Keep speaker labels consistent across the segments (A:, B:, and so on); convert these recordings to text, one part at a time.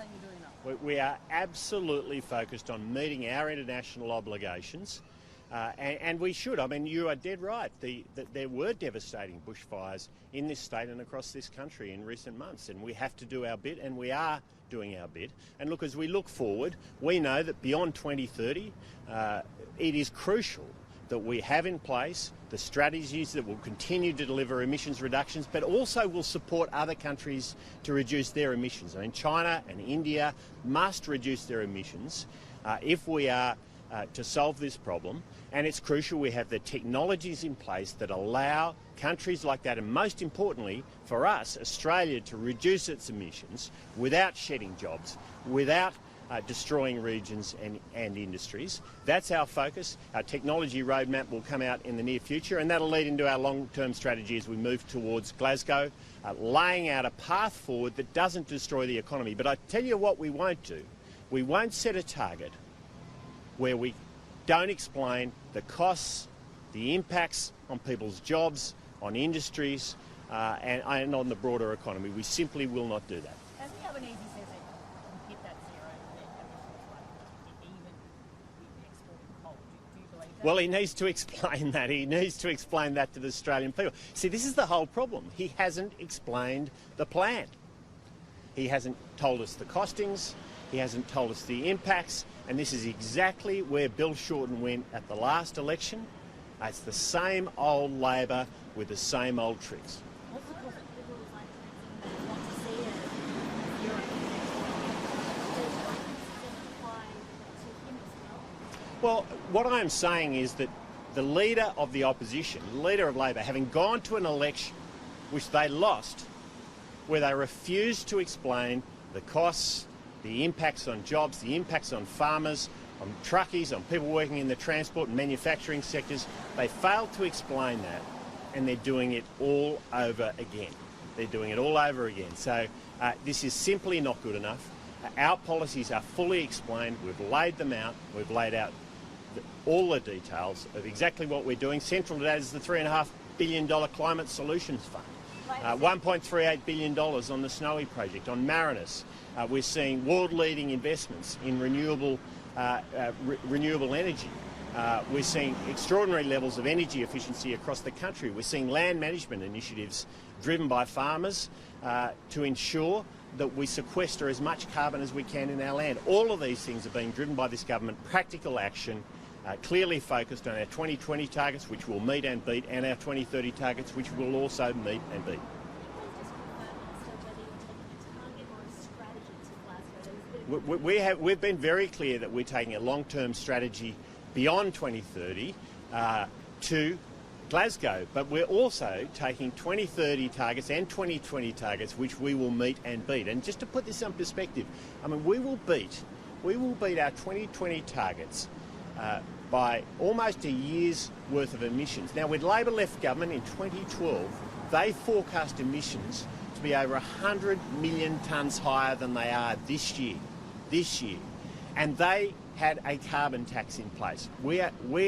A: saying you're doing enough?
B: We are absolutely focused on meeting our international obligations, and we should. I mean, you are dead right. There were devastating bushfires in this state and across this country in recent months, and we have to do our bit, and we are doing our bit. And look, as we look forward, we know that beyond 2030, it is crucial that we have in place the strategies that will continue to deliver emissions reductions, but also will support other countries to reduce their emissions. I mean, China and India must reduce their emissions if we are to solve this problem, and it's crucial we have the technologies in place that allow countries like that, and most importantly for us, Australia, to reduce its emissions without shedding jobs, without destroying regions and industries. That's our focus. Our technology roadmap will come out in the near future, and that'll lead into our long-term strategy as we move towards Glasgow, laying out a path forward that doesn't destroy the economy. But I tell you what we won't do. We won't set a target where we don't explain the costs, the impacts on people's jobs, on industries, and on the broader economy. We simply will not do that.
A: As the Albanese says, it can hit that zero emissions rate, even with exporting coal. Do you believe that?
B: Well, he needs to explain that. He needs to explain that to the Australian people. See, this is the whole problem. He hasn't explained the plan. He hasn't told us the costings. He hasn't told us the impacts. And this is exactly where Bill Shorten went at the last election. It's the same old Labor with the same old tricks.
A: What's the cost of Liberals want to see it? Europe.
B: Well, what I am saying is that the leader of the opposition, the leader of Labor, having gone to an election which they lost, where they refused to explain the costs, the impacts on jobs, the impacts on farmers, on truckies, on people working in the transport and manufacturing sectors. They failed to explain that, and they're doing it all over again. They're doing it all over again. So this is simply not good enough. Our policies are fully explained. We've laid them out. We've laid out all the details of exactly what we're doing. Central to that is the $3.5 billion Climate Solutions Fund. $1.38 billion on the Snowy project, on Marinus. We're seeing world-leading investments in renewable energy. We're seeing extraordinary levels of energy efficiency across the country. We're seeing land management initiatives driven by farmers to ensure that we sequester as much carbon as we can in our land. All of these things are being driven by this government. Practical action, clearly focused on our 2020 targets, which we'll meet and beat, and our 2030 targets, which we'll also meet and beat. We've been very clear that we're taking a long-term strategy beyond 2030 to Glasgow, but we're also taking 2030 targets and 2020 targets, which we will meet and beat. And just to put this in perspective, I mean, we will beat our 2020 targets by almost a year's worth of emissions. Now, when Labor left government in 2012, they forecast emissions to be over 100 million tonnes higher than they are this year. And they had a carbon tax in place. We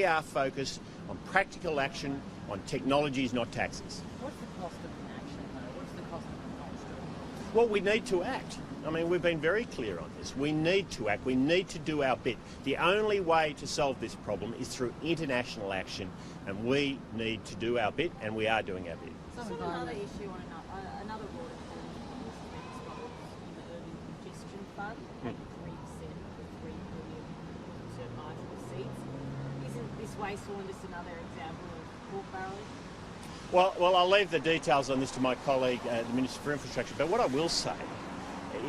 B: are focused on practical action, on technologies, not taxes.
A: What's the cost of inaction, though? What's the cost of not doing?
B: Well, we need to act. I mean, we've been very clear on this. We need to act. We need to do our bit. The only way to solve this problem is through international action, and we need to do our bit, and we are doing our bit.
A: So another issue on another water reform was the response in the urban congestion fund, 3% of the $3 billion reserve margin receipts. Isn't this wasteful and just another example of pork barrelling?
B: Well, I'll leave the details on this to my colleague, the Minister for Infrastructure, but what I will say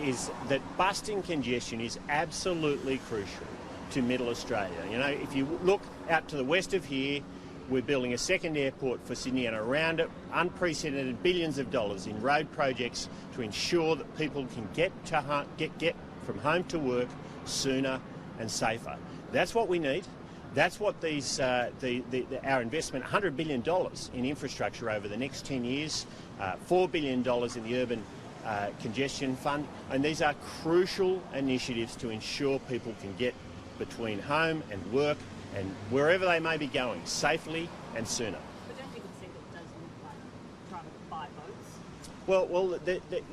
B: is that busting congestion is absolutely crucial to Middle Australia. You know, if you look out to the west of here, we're building a second airport for Sydney, and around it, unprecedented billions of dollars in road projects to ensure that people can get from home to work sooner and safer. That's what we need. That's what our investment, $100 billion in infrastructure over the next 10 years, $4 billion in the urban congestion fund, and these are crucial initiatives to ensure people can get between home and work and wherever they may be going safely and sooner.
A: But don't people think it does look like trying to buy votes?
B: Well,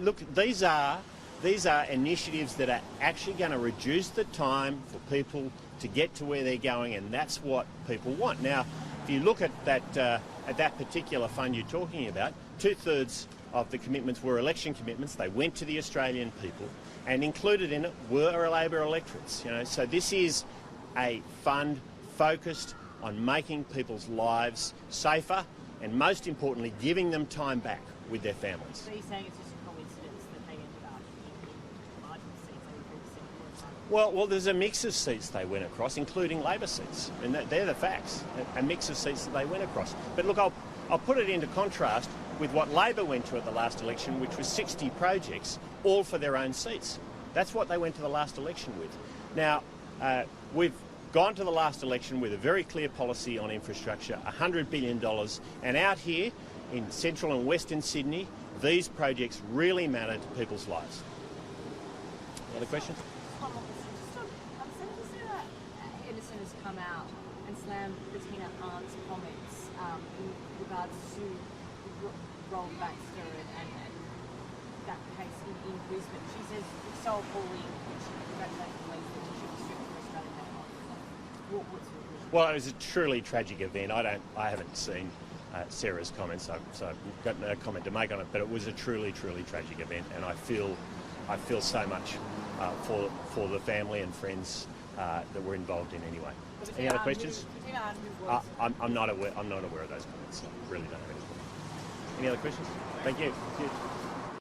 B: look, these are These are initiatives that are actually going to reduce the time for people to get to where they're going, and that's what people want. Now, if you look at that particular fund you're talking about, 2/3 of the commitments were election commitments. They went to the Australian people, and included in it were Labor electorates. So this is a fund focused on making people's lives safer, and most importantly, giving them time back with their families.
A: So you're saying it's just a coincidence that they ended up in larger seats,
B: Well, there's a mix of seats they went across, including Labor seats, and they're the facts. A mix of seats that they went across. But look, I'll put it into contrast with what Labor went to at the last election, which was 60 projects, all for their own seats. That's what they went to the last election with. Now, we've gone to the last election with a very clear policy on infrastructure, $100 billion, and out here in central and western Sydney, these projects really matter to people's lives. Any other questions?
A: Senator Henderson has come out and slammed Bettina Arndt's comments in regards to Roland Baxter and that case in Brisbane. She says it's so appalling that she congratulates the police that she should be stripped from Australian name. What's your view?
B: Well, it was a truly tragic event. I haven't seen Sarah's comments, so I've got no comment to make on it. But it was a truly, truly tragic event, and I feel so much for the family and friends that were involved in anyway. Any other questions? I'm not aware of those comments. I really don't have any. Any other questions? Thank you.